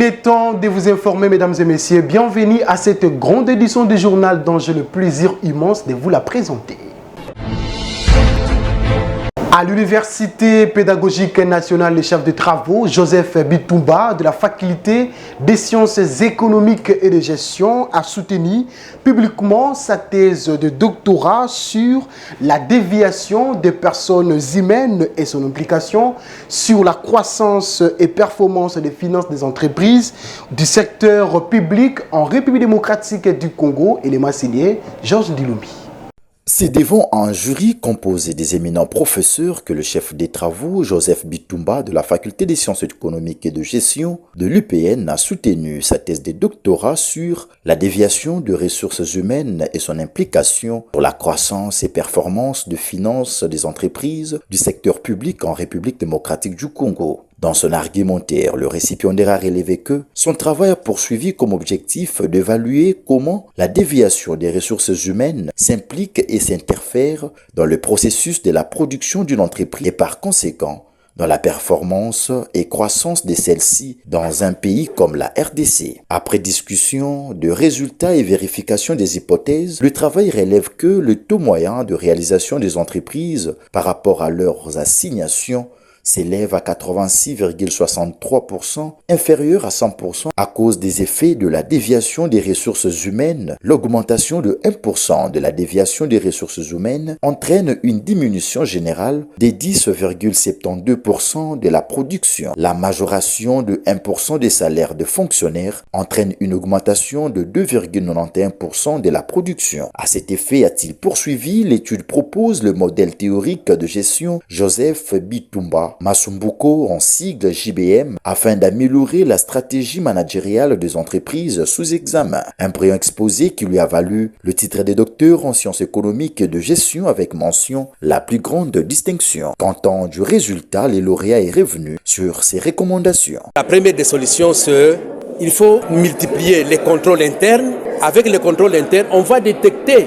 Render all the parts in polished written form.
Il est temps de vous informer, mesdames et messieurs. Bienvenue à cette grande édition du journal dont j'ai le plaisir immense de vous la présenter. À l'Université pédagogique nationale, le chef de travaux, Joseph Bitumba, de la faculté des sciences économiques et de gestion, a soutenu publiquement sa thèse de doctorat sur la déviation des personnes humaines et son implication sur la croissance et performance des finances des entreprises du secteur public en République démocratique du Congo. Et les signé Georges Dilumbi. C'est devant un jury composé des éminents professeurs que le chef des travaux, Joseph Bitumba, de la faculté des sciences économiques et de gestion de l'UPN, a soutenu sa thèse de doctorat sur la déviation de ressources humaines et son implication pour la croissance et performance de finances des entreprises du secteur public en République démocratique du Congo. Dans son argumentaire, le récipiendaire a relevé que son travail a poursuivi comme objectif d'évaluer comment la déviation des ressources humaines s'implique et s'interfère dans le processus de la production d'une entreprise et par conséquent dans la performance et croissance de celle-ci dans un pays comme la RDC. Après discussion de résultats et vérification des hypothèses, le travail relève que le taux moyen de réalisation des entreprises par rapport à leurs assignations s'élève à 86,63%, inférieur à 100% à cause des effets de la déviation des ressources humaines. L'augmentation de 1% de la déviation des ressources humaines entraîne une diminution générale des 10,72% de la production. La majoration de 1% des salaires de fonctionnaires entraîne une augmentation de 2,91% de la production. À cet effet, a-t-il poursuivi, l'étude propose le modèle théorique de gestion Joseph Bitumba Masumbuko en sigle JBM afin d'améliorer la stratégie managériale des entreprises sous examen. Un brillant exposé qui lui a valu le titre de docteur en sciences économiques et de gestion avec mention la plus grande distinction. Quant du résultat, les lauréats est revenu sur ses recommandations. La première des solutions, c'est il faut multiplier les contrôles internes. Avec les contrôles internes, on va détecter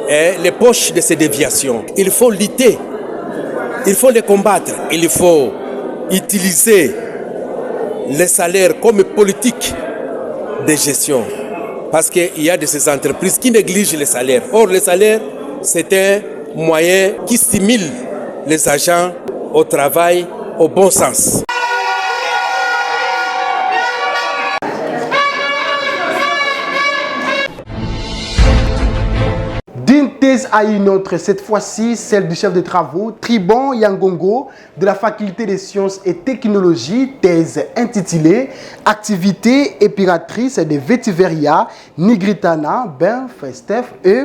les poches de ces déviations. Il faut lutter. Il faut les combattre. Il faut utiliser les salaires comme politique de gestion. Parce qu'il y a de ces entreprises qui négligent les salaires. Or, les salaires, c'est un moyen qui stimule les agents au travail au bon sens. D'une thèse à une autre, cette fois-ci celle du chef de travaux Triban Yangongo de la faculté des sciences et technologies, thèse intitulée Activité épiratrice des Vetiveria nigritana, Benf, Steph et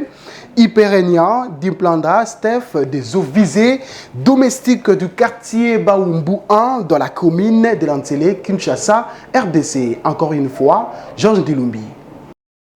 Hyperenia d'Implanda, Steph des eaux visées domestiques du quartier Baumbu 1 dans la commune de Lantélé, Kinshasa, RDC. Encore une fois, Georges Dilumbi.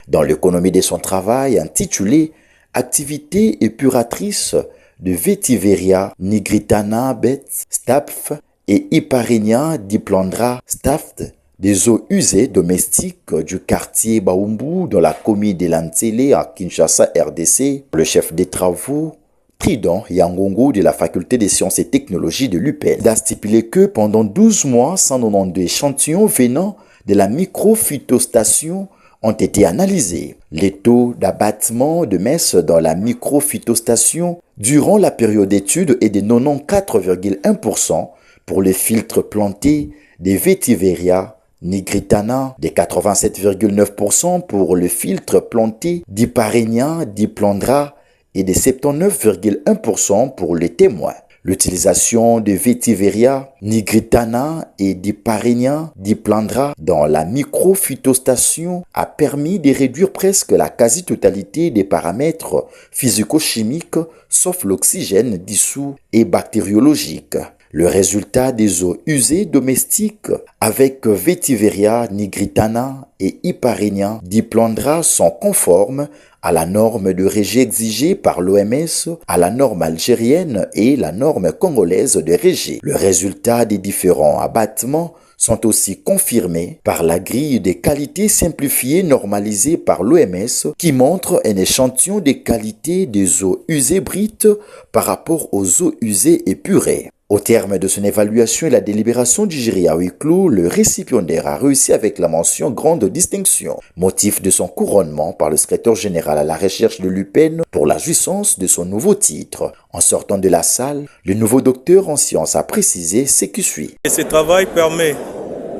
Dans l'économie de son travail intitulé Activité épuratrice de Vetiveria nigritana bet staph et Hyparenia diplandra staph des eaux usées domestiques du quartier Baumbu dans la commune de Lantélé à Kinshasa RDC, le chef des travaux Triban Yangongo de la faculté des sciences et technologies de l'UPN a stipulé que pendant 12 mois, 192 échantillons venant de la microphytostation ont été analysés. Les taux d'abattement de messe dans la microphytostation durant la période d'étude est de 94,1% pour les filtres plantés des Vetiveria nigritana, de 87,9% pour le filtre planté d'Hyparenia diplandra et de 79,1% pour les témoins. L'utilisation de Vetiveria nigritana et d'Hyparenia diplandra dans la microphytostation a permis de réduire presque la quasi-totalité des paramètres physico-chimiques sauf l'oxygène dissous et bactériologique. Le résultat des eaux usées domestiques avec Vetiveria nigritana et Hyparenia diplandra sont conformes à la norme de régie exigée par l'OMS, à la norme algérienne et la norme congolaise de régie. Le résultat des différents abattements sont aussi confirmés par la grille des qualités simplifiées normalisée par l'OMS qui montre un échantillon des qualités des eaux usées brites par rapport aux eaux usées épurées. Au terme de son évaluation et la délibération du jury à huis clos, le récipiendaire a réussi avec la mention grande distinction, motif de son couronnement par le secrétaire général à la recherche de l'UPEN pour la jouissance de son nouveau titre. En sortant de la salle, le nouveau docteur en sciences a précisé ce qui suit. Ce travail permet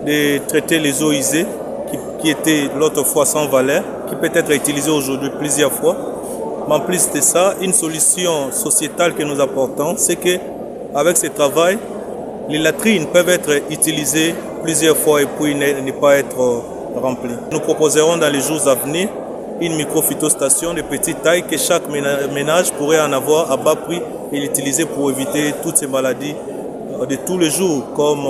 de traiter les eaux usées qui étaient l'autre fois sans valeur, qui peut être utilisées aujourd'hui plusieurs fois. Mais en plus de ça, une solution sociétale que nous apportons, c'est que avec ce travail, les latrines peuvent être utilisées plusieurs fois et puis ne pas être remplies. Nous proposerons dans les jours à venir une micro-phytostation de petite taille que chaque ménage pourrait en avoir à bas prix et l'utiliser pour éviter toutes ces maladies de tous les jours, comme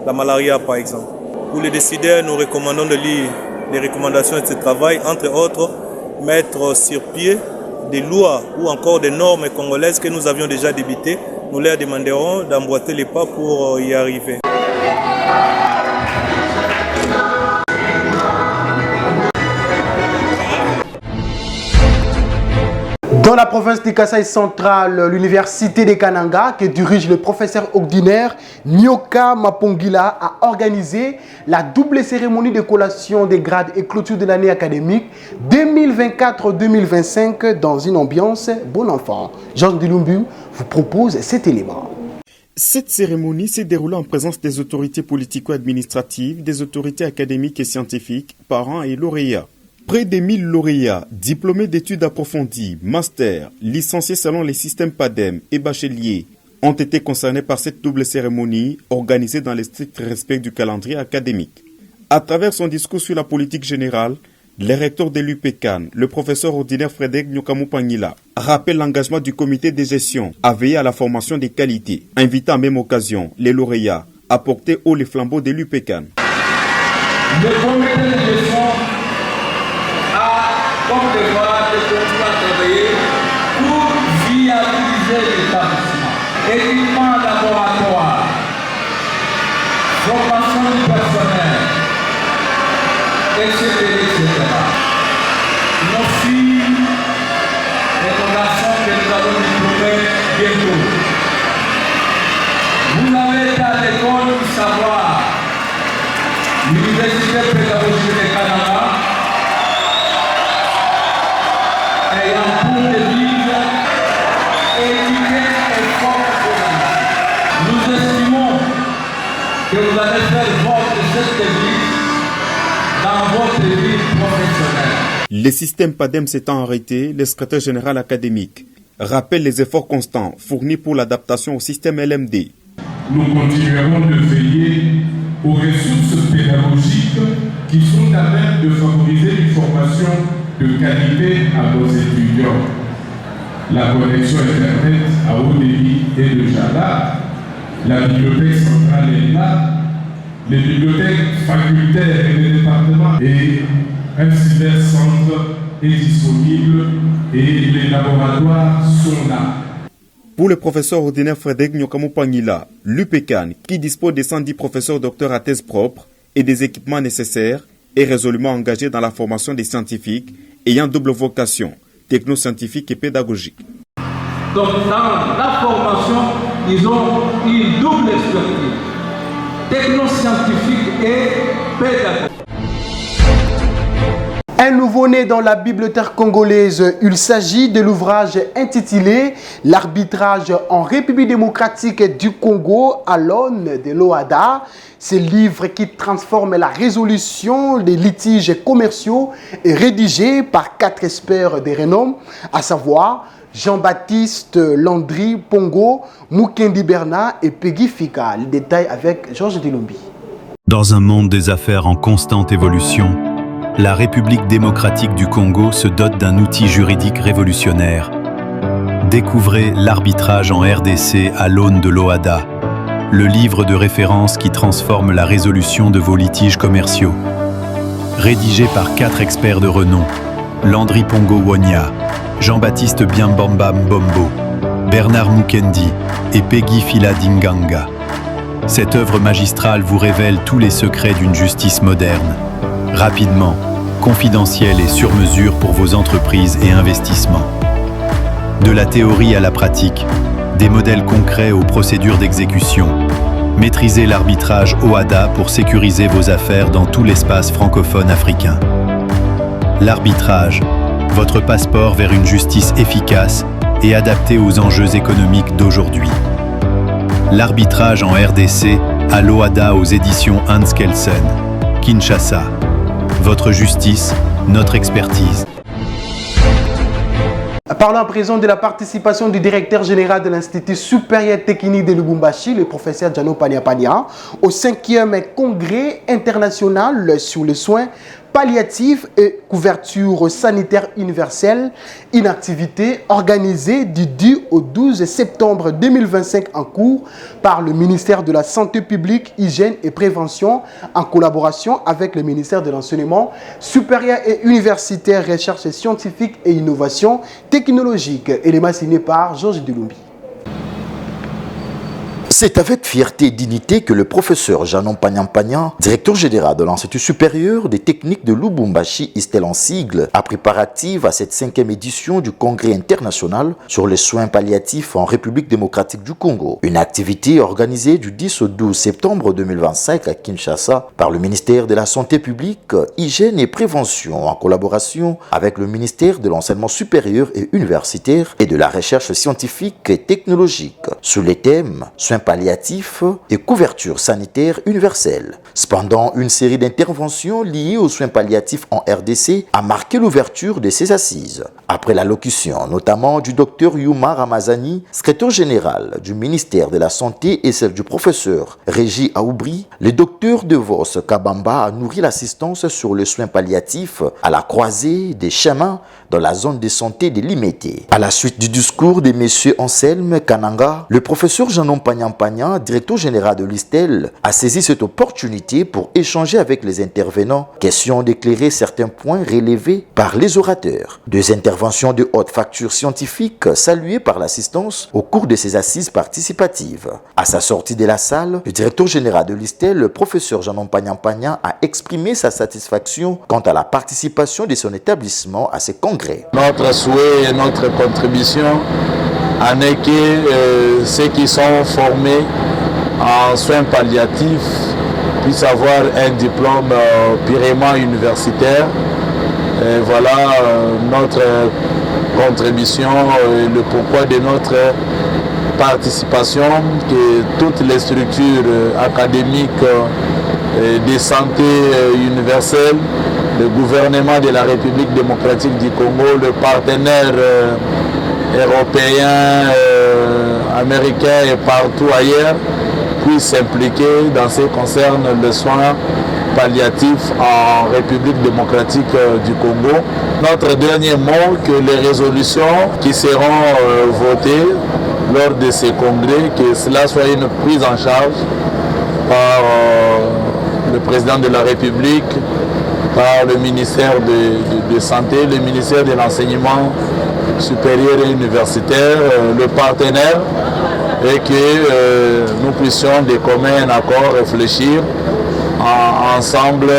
la malaria par exemple. Pour les décideurs, nous recommandons de lire les recommandations de ce travail, entre autres, mettre sur pied des lois ou encore des normes congolaises que nous avions déjà débutées. Nous leur demanderons d'emboîter les pas pour y arriver. Dans la province du Kasaï central, l'université de Kananga, que dirige le professeur ordinaire Nyoka Mapongila, a organisé la double cérémonie de collation des grades et clôture de l'année académique 2024-2025 dans une ambiance bon enfant. Georges Dilumbu vous propose cet élément. Cette cérémonie s'est déroulée en présence des autorités politico-administratives, des autorités académiques et scientifiques, parents et lauréats. Près de 1000 lauréats, diplômés d'études approfondies, masters, licenciés selon les systèmes PADEM et bacheliers, ont été concernés par cette double cérémonie organisée dans le strict respect du calendrier académique. À travers son discours sur la politique générale, le recteur de l'UPECAN, le professeur ordinaire Frédéric Nyokamupangila, rappelle l'engagement du comité de gestion à veiller à la formation des qualités, invitant à même occasion les lauréats à porter haut les flambeaux de l'UPECAN. Le comité de gestion a comme devoir de continuer à travailler pour viabiliser l'établissement. Équipement laboratoire, formation du personnel, etc. Nos filles et nos garçons que nous allons diplômer bientôt. Vous avez été à l'école du savoir, l'Université pédagogique de Kananga, ayant pour devise éduquer et former. Nous estimons que vous allez faire votre cette devise dans votre vie professionnelle. Les systèmes PADEM s'étant arrêtés, le secrétaire général académique rappelle les efforts constants fournis pour l'adaptation au système LMD. Nous continuerons de veiller aux ressources pédagogiques qui sont à même de favoriser une formation de qualité à nos étudiants. La connexion Internet à haut débit est déjà là, la bibliothèque centrale est là, les bibliothèques facultaires et les départements et un cybercentre est disponible et les laboratoires sont là. Pour le professeur ordinaire Frédéric Nyokamupangila, l'UPECAN, qui dispose de 110 professeurs docteurs à thèse propre et des équipements nécessaires, est résolument engagé dans la formation des scientifiques ayant double vocation, technoscientifique et pédagogique. Donc dans la formation, ils ont une double expertise, technoscientifique et pédagogique. Un nouveau-né dans la bibliothèque congolaise, il s'agit de l'ouvrage intitulé « L'arbitrage en République démocratique du Congo à l'aune de l'OHADA ». Ce livre qui transforme la résolution des litiges commerciaux est rédigé par 4 experts de renom, à savoir Jean-Baptiste Landry Pongo, Mukendi Bernard et Peggy Fika. Les détails avec Georges Dilumbi. Dans un monde des affaires en constante évolution, la République démocratique du Congo se dote d'un outil juridique révolutionnaire. Découvrez l'arbitrage en RDC à l'aune de l'OHADA, le livre de référence qui transforme la résolution de vos litiges commerciaux. Rédigé par 4 experts de renom, Landry Pongo Wonya, Jean-Baptiste Biambamba Mbombo, Bernard Mukendi et Peggy Fila Dinganga. Cette œuvre magistrale vous révèle tous les secrets d'une justice moderne. Rapidement, confidentielle et sur mesure pour vos entreprises et investissements. De la théorie à la pratique, des modèles concrets aux procédures d'exécution. Maîtrisez l'arbitrage OHADA pour sécuriser vos affaires dans tout l'espace francophone africain. L'arbitrage, votre passeport vers une justice efficace et adaptée aux enjeux économiques d'aujourd'hui. L'arbitrage en RDC à l'OHADA aux éditions Hans Kelsen. Kinshasa. Votre justice, notre expertise. Parlons à présent de la participation du directeur général de l'Institut supérieur technique de Lubumbashi, le professeur Jano Pania, au 5e congrès international sur les soins palliatifs et couverture sanitaire universelle, une activité organisée du 10 au 12 septembre 2025 en cours par le ministère de la Santé publique, Hygiène et Prévention en collaboration avec le ministère de l'Enseignement supérieur et universitaire, Recherche scientifique et innovation technologique. Élément signé par Georges Dulumbi. C'est avec fierté et dignité que le professeur Janon Pagnan, directeur général de l'Institut supérieur des techniques de Lubumbashi, ISTEL en sigle, a pris part active à cette 5e édition du Congrès international sur les soins palliatifs en République démocratique du Congo. Une activité organisée du 10 au 12 septembre 2025 à Kinshasa par le ministère de la Santé publique, Hygiène et Prévention en collaboration avec le ministère de l'Enseignement supérieur et universitaire et de la Recherche scientifique et technologique sur les thèmes soins palliatifs et couverture sanitaire universelle. Cependant, une série d'interventions liées aux soins palliatifs en RDC a marqué l'ouverture de ces assises. Après l'allocution notamment du Dr Yuma Ramazani, secrétaire général du ministère de la Santé, et celle du professeur Régi Aoubri, le Dr Devos Kabamba a nourri l'assistance sur les soins palliatifs à la croisée des chemins dans la zone de santé de Limete. À la suite du discours de M. Anselme Kananga, le professeur Janon Pagnan, directeur général de l'ISTEL, a saisi cette opportunité pour échanger avec les intervenants, question d'éclairer certains points relevés par les orateurs. Deux interventions de haute facture scientifique saluées par l'assistance au cours de ces assises participatives. À sa sortie de la salle, le directeur général de l'ISTEL, le professeur Janon Pagnan, a exprimé sa satisfaction quant à la participation de son établissement à ces congrès. Notre souhait et notre contribution en est que ceux qui sont formés en soins palliatifs puissent avoir un diplôme purement universitaire. Et voilà notre contribution et le pourquoi de notre participation, que toutes les structures académiques de santé universelle, le gouvernement de la République démocratique du Congo, le partenaire européens, américains et partout ailleurs puissent s'impliquer dans ce qui concerne les soins palliatifs en République démocratique du Congo. Notre dernier mot, que les résolutions qui seront votées lors de ces congrès, que cela soit une prise en charge par le président de la République, par le ministère de Santé, le ministère de l'Enseignement supérieur et universitaire, le partenaire, et que nous puissions de commun accord réfléchir ensemble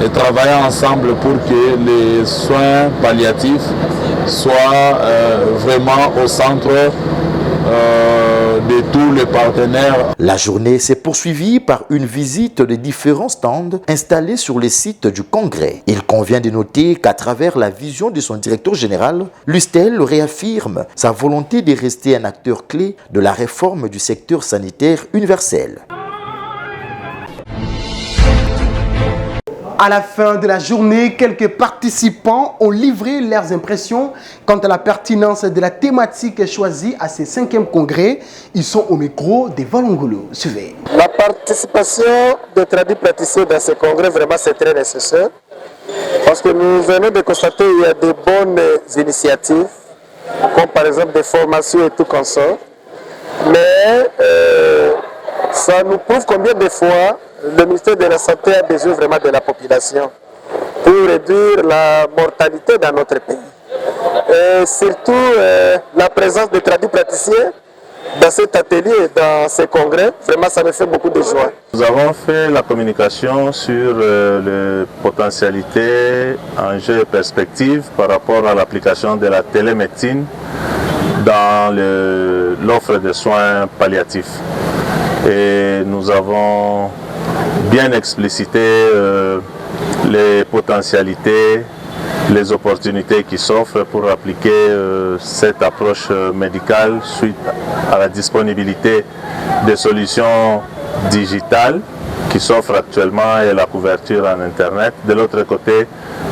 et travailler ensemble pour que les soins palliatifs soient vraiment au centre de tous les partenaires. La journée s'est poursuivie par une visite de différents stands installés sur les sites du congrès. Il convient de noter qu'à travers la vision de son directeur général, l'USTEL réaffirme sa volonté de rester un acteur clé de la réforme du secteur sanitaire universel. À la fin de la journée, quelques participants ont livré leurs impressions quant à la pertinence de la thématique choisie à ces 5e congrès. Ils sont au micro des Valongolo. Suivez. La participation des tradipraticiens dans ce congrès, vraiment, c'est très nécessaire. Parce que nous venons de constater qu'il y a de bonnes initiatives, comme par exemple des formations et tout comme ça. Mais ça nous prouve combien de fois le ministère de la Santé a besoin vraiment de la population pour réduire la mortalité dans notre pays. Et surtout la présence des tradipraticiens dans cet atelier, dans ce congrès, vraiment ça me fait beaucoup de joie. Nous avons fait la communication sur les potentialités, enjeux et perspectives par rapport à l'application de la télémédecine dans l'offre de soins palliatifs. Et nous avons bien explicité les potentialités, les opportunités qui s'offrent pour appliquer cette approche médicale suite à la disponibilité des solutions digitales qui s'offrent actuellement et la couverture en Internet. De l'autre côté,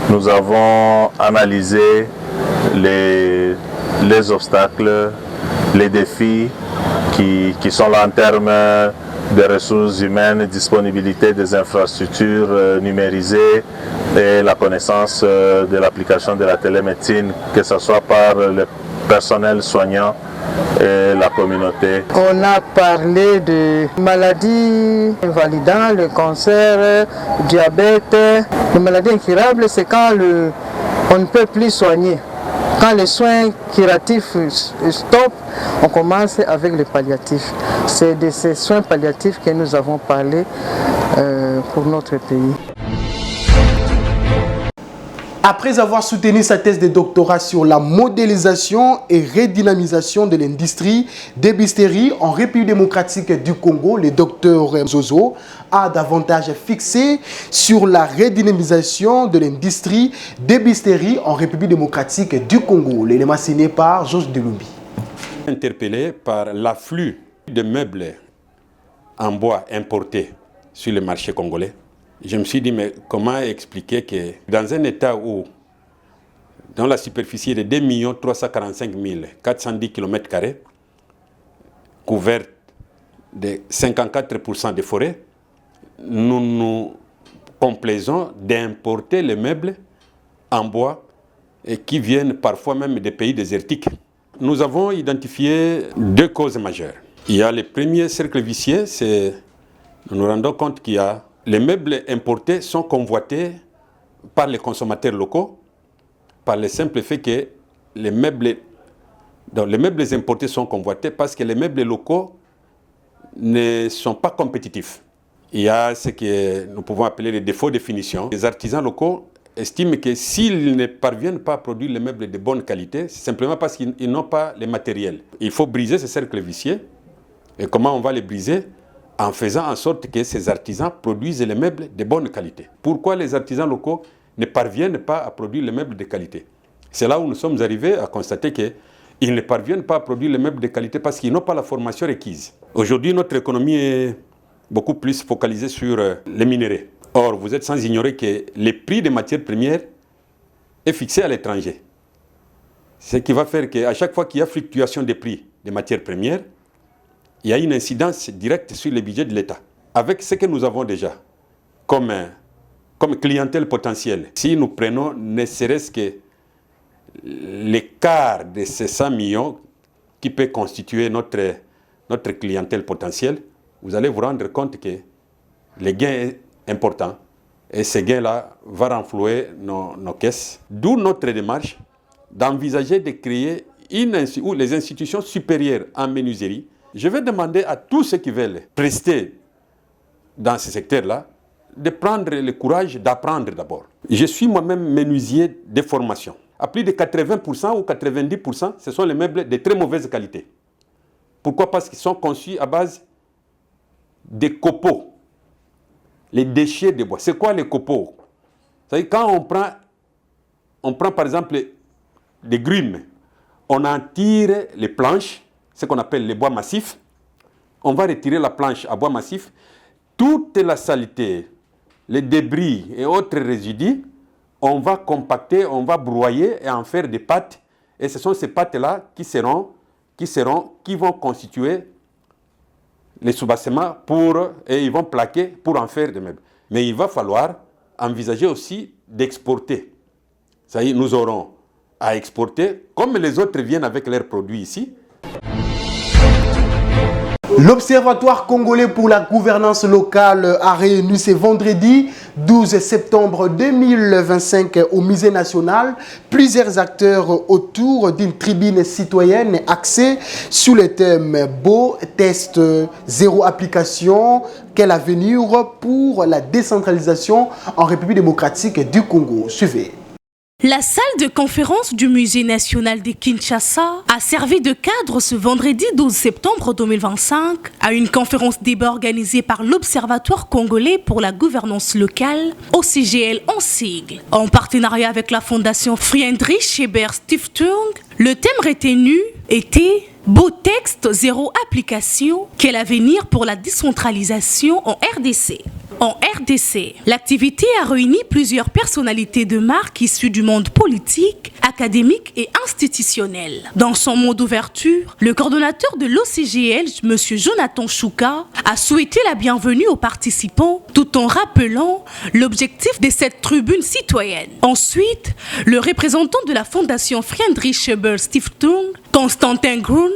nous avons analysé les obstacles, les défis qui sont là en termes de ressources humaines, disponibilité des infrastructures numérisées et la connaissance de l'application de la télémédecine, que ce soit par le personnel soignant et la communauté. On a parlé de maladies invalidantes, le cancer, le diabète. Les maladies incurables, c'est quand on ne peut plus soigner. Quand les soins curatifs stoppent, on commence avec les palliatifs. C'est de ces soins palliatifs que nous avons parlé pour notre pays. Après avoir soutenu sa thèse de doctorat sur la modélisation et redynamisation de l'industrie d'ébénisterie en République démocratique du Congo, le docteur Zozo a davantage fixé sur la redynamisation de l'industrie d'ébénisterie en République démocratique du Congo. L'élément signé par Georges Delumbi. Interpellé par l'afflux de meubles en bois importés sur le marché congolais, je me suis dit, mais comment expliquer que dans un état où, dans la superficie de 2 345 410 km², couverte de 54% de forêts, nous nous complaisons d'importer les meubles en bois et qui viennent parfois même des pays désertiques. Nous avons identifié 2 causes majeures. Il y a le premier cercle vicieux, c'est nous nous rendons compte qu'il y a les meubles importés sont convoités par les consommateurs locaux par le simple fait que les meubles importés sont convoités parce que les meubles locaux ne sont pas compétitifs. Il y a ce que nous pouvons appeler les défauts de finition. Les artisans locaux estiment que s'ils ne parviennent pas à produire les meubles de bonne qualité, c'est simplement parce qu'ils n'ont pas les matériels. Il faut briser ce cercle vicieux. Et comment on va les briser? En faisant en sorte que ces artisans produisent les meubles de bonne qualité. Pourquoi les artisans locaux ne parviennent pas à produire les meubles de qualité? C'est là où nous sommes arrivés à constater qu'ils ne parviennent pas à produire les meubles de qualité parce qu'ils n'ont pas la formation requise. Aujourd'hui, notre économie est beaucoup plus focalisée sur les minéraux. Or, vous êtes sans ignorer que le prix des matières premières est fixé à l'étranger. Ce qui va faire qu'à chaque fois qu'il y a fluctuation des prix des matières premières, il y a une incidence directe sur le budget de l'État. Avec ce que nous avons déjà comme clientèle potentielle, si nous prenons ne serait-ce que l'écart de ces 100 millions qui peut constituer notre clientèle potentielle, vous allez vous rendre compte que le gain est important et ce gain-là va renflouer nos caisses. D'où notre démarche d'envisager de créer les institutions supérieures en menuiserie. Je vais demander à tous ceux qui veulent prester dans ce secteur-là de prendre le courage d'apprendre d'abord. Je suis moi-même menuisier de formation. À plus de 80% ou 90%, ce sont les meubles de très mauvaise qualité. Pourquoi? Parce qu'ils sont conçus à base des copeaux, les déchets de bois. C'est quoi les copeaux? C'est-à-dire quand on prend par exemple des grumes, on en tire les planches, ce qu'on appelle les bois massifs. On va retirer la planche à bois massif. Toute la saleté, les débris et autres résidus, on va compacter, on va broyer et en faire des pâtes. Et ce sont ces pâtes-là qui vont constituer les soubassements et ils vont plaquer pour en faire des meubles. Mais il va falloir envisager aussi d'exporter. C'est-à-dire nous aurons à exporter, comme les autres viennent avec leurs produits ici. L'Observatoire congolais pour la gouvernance locale a réuni ce vendredi 12 septembre 2025 au Musée national plusieurs acteurs autour d'une tribune citoyenne axée sur le thème Beau test zéro application, quel avenir pour la décentralisation en République démocratique du Congo. Suivez. La salle de conférence du Musée national de Kinshasa a servi de cadre ce vendredi 12 septembre 2025 à une conférence débat organisée par l'Observatoire congolais pour la gouvernance locale, OCGL en sigle. En partenariat avec la fondation Friedrich Ebert Stiftung, le thème retenu était « Beau texte, zéro application, quel avenir pour la décentralisation en RDC ?» En RDC, l'activité a réuni plusieurs personnalités de marque issues du monde politique, académique et institutionnel. Dans son mot d'ouverture, le coordonnateur de l'OCGL, M. Jonathan Chouka, a souhaité la bienvenue aux participants tout en rappelant l'objectif de cette tribune citoyenne. Ensuite, le représentant de la fondation Friedrich Ebert Stiftung, Constantin Grund,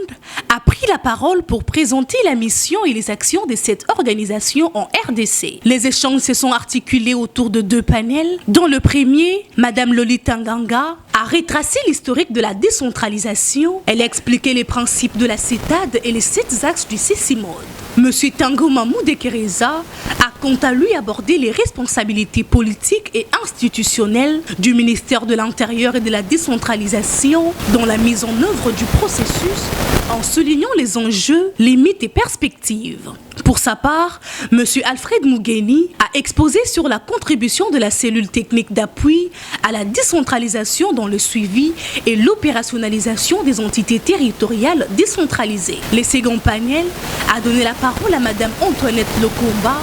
a pris la parole pour présenter la mission et les actions de cette organisation en RDC. Les échanges se sont articulés autour de 2 panels. Dans le premier, Mme Lolita Nganga a retracé l'historique de la décentralisation. Elle a expliqué les principes de la CETAD et les 7 axes du CECIMOD. M. Tango Mamou Dekereza a quant à lui abordé les responsabilités politiques et institutionnelles du ministère de l'Intérieur et de la décentralisation dans la mise en œuvre du processus en soulignant les enjeux, limites et perspectives. Pour sa part, M. Alfred Mugeni a exposé sur la contribution de la cellule technique d'appui à la décentralisation dans le suivi et l'opérationnalisation des entités territoriales décentralisées. Le second panel a donné la parole à Mme Antoinette Lokomba,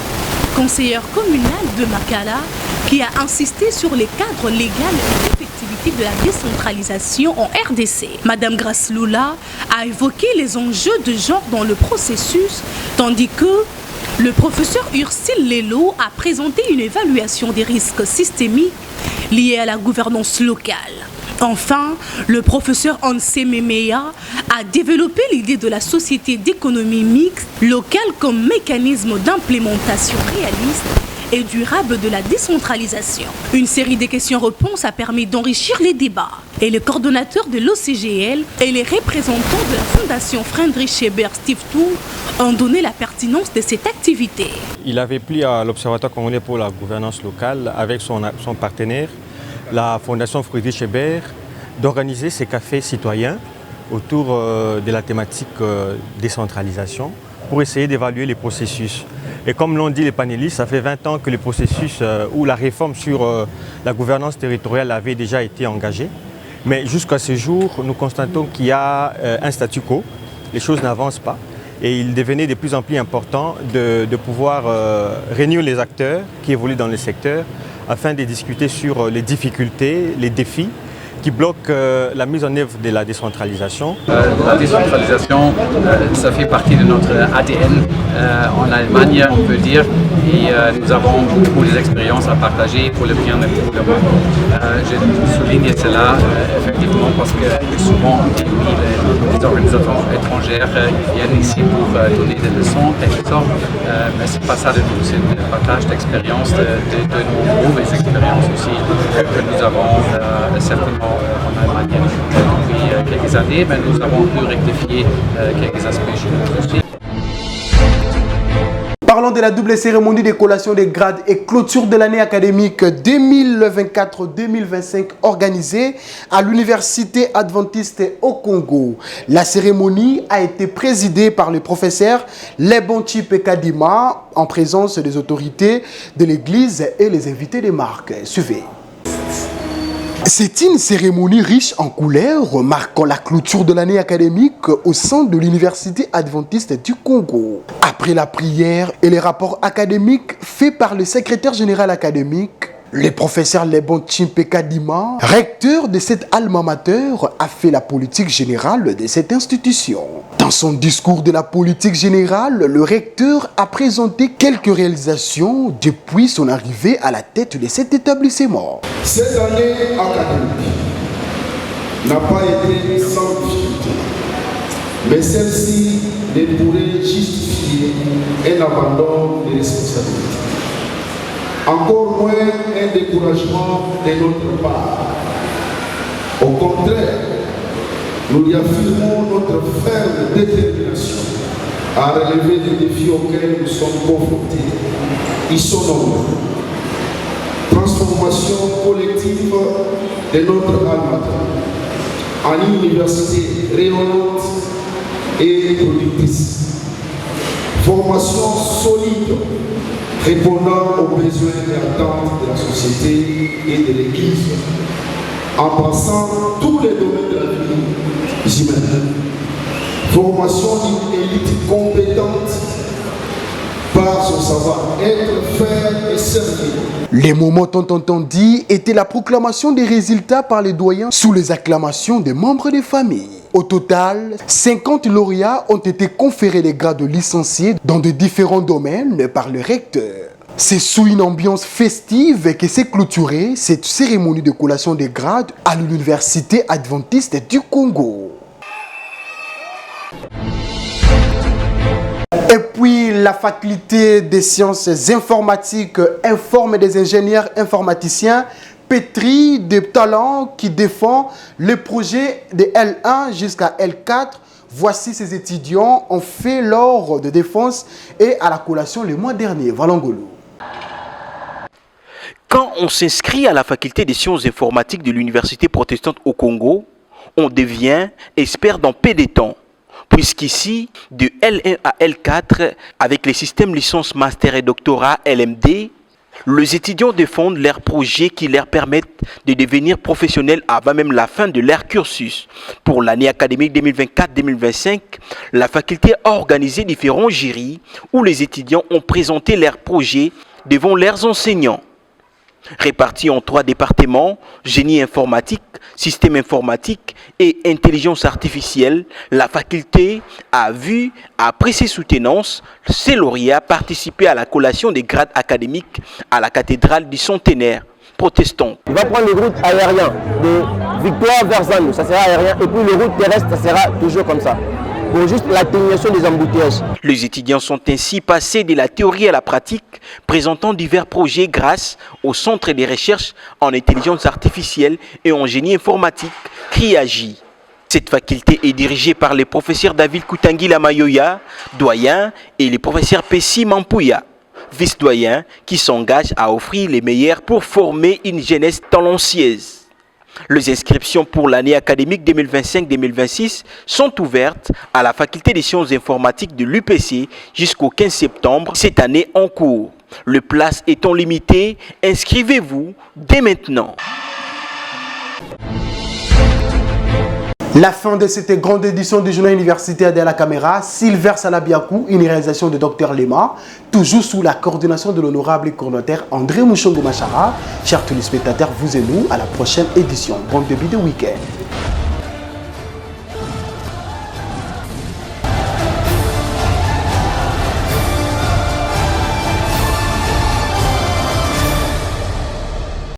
conseillère communale de Makala, qui a insisté sur les cadres légaux et l'effectivité de la décentralisation en RDC. Mme Grace Lula a évoqué les enjeux de genre dans le processus, tandis que le professeur Ursule Lelo a présenté une évaluation des risques systémiques liés à la gouvernance locale. Enfin, le professeur Anse Memeya a développé l'idée de la société d'économie mixte locale comme mécanisme d'implémentation réaliste et durable de la décentralisation. Une série de questions-réponses a permis d'enrichir les débats. Et le coordonnateur de l'OCGL et les représentants de la fondation Friedrich Ebert Stiftung ont donné la pertinence de cette activité. Il avait plu à l'Observatoire congolais pour la gouvernance locale avec son partenaire, la fondation Friedrich Ebert, d'organiser ces cafés citoyens autour de la thématique décentralisation pour essayer d'évaluer les processus. Et comme l'ont dit les panélistes, ça fait 20 ans que le processus ou la réforme sur la gouvernance territoriale avait déjà été engagée. Mais jusqu'à ce jour, nous constatons qu'il y a un statu quo, les choses n'avancent pas. Et il devenait de plus en plus important de pouvoir réunir les acteurs qui évoluent dans le secteur afin de discuter sur les difficultés, les défis qui bloquent la mise en œuvre de la décentralisation. La décentralisation, ça fait partie de notre ADN en Allemagne, on peut dire, et nous avons beaucoup d'expériences à partager pour le bien de tout le monde. Je souligne cela effectivement parce que souvent les organisations étrangères viennent ici pour donner des leçons, quelque sorte, mais ce n'est pas ça du tout, c'est le partage d'expériences de nos mauvaises expériences aussi que nous avons certainement en Allemagne depuis quelques années, mais nous avons pu rectifier quelques aspects chez nous aussi. Parlons de la double cérémonie de collation des grades et clôture de l'année académique 2024-2025 organisée à l'Université adventiste au Congo. La cérémonie a été présidée par le professeur Lebonchi Pekadima en présence des autorités de l'Église et les invités des marques. Suivez. C'est une cérémonie riche en couleurs, marquant la clôture de l'année académique au sein de l'Université adventiste du Congo. Après la prière et les rapports académiques faits par le secrétaire général académique, le professeur Lebonchi Pekadima, recteur de cette alma mater, a fait la politique générale de cette institution. Dans son discours de la politique générale, le recteur a présenté quelques réalisations depuis son arrivée à la tête de cet établissement. Cette année académique n'a pas été sans difficulté, mais celle-ci ne pourrait justifier un abandon de responsabilité. Encore moins un découragement de notre part. Au contraire, nous y affirmons notre ferme détermination à relever les défis auxquels nous sommes confrontés. Ils sont nombreux. transformation collective de notre alma en une université rayonnante et productrice. Formation solide répondant aux besoins et attentes de la société et de l'Église, en passant tous les domaines de la vie humaine. Formation d'une élite compétente par son savoir-être, faire et servir. Les moments tant entendus étaient la proclamation des résultats par les doyens sous les acclamations des membres des familles. Au total, 50 lauréats ont été conférés les grades de licenciés dans de différents domaines par le recteur. C'est sous une ambiance festive que s'est clôturée cette cérémonie de collation des grades à l'Université adventiste du Congo. Et puis, la faculté des sciences informatiques informe des ingénieurs informaticiens pétris de talents qui défendent le projet de L1 jusqu'à L4. Voici ces étudiants ont fait lors de défense et à la collation le mois dernier. Valangolo. Quand on s'inscrit à la faculté des sciences informatiques de l'Université protestante au Congo, on devient expert dans peu de temps. Puisqu'ici, de L1 à L4, avec les systèmes licence, master et doctorat LMD, les étudiants défendent leurs projets qui leur permettent de devenir professionnels avant même la fin de leur cursus. Pour l'année académique 2024-2025, la faculté a organisé différents jurys où les étudiants ont présenté leurs projets devant leurs enseignants. Répartis en 3 départements, génie informatique, système informatique et intelligence artificielle, la faculté a vu, après ses soutenances, ses lauréats participer à la collation des grades académiques à la cathédrale du Centenaire protestante. Il va prendre le route aérien de Victoire vers Zanu, ça sera aérien, et puis le route terrestre, ça sera toujours comme ça. Pour juste l'atténuation des embouteillages. Les étudiants sont ainsi passés de la théorie à la pratique, présentant divers projets grâce au Centre de recherche en intelligence artificielle et en génie informatique, CRIAGI. Cette faculté est dirigée par les professeurs David Koutangila Mayoya, doyen, et les professeurs Pessi Mampouya, vice-doyen, qui s'engagent à offrir les meilleurs pour former une jeunesse talentueuse. Les inscriptions pour l'année académique 2025-2026 sont ouvertes à la faculté des sciences informatiques de l'UPC jusqu'au 15 septembre cette année en cours. Le place étant limité, inscrivez-vous dès maintenant. La fin de cette grande édition du journal universitaire de la caméra, Silver Salabiakou, une réalisation de Dr Lema, toujours sous la coordination de l'honorable coordonnateur André Mouchongo Machara. Chers téléspectateurs, vous et nous, à la prochaine édition. Bon début de week-end.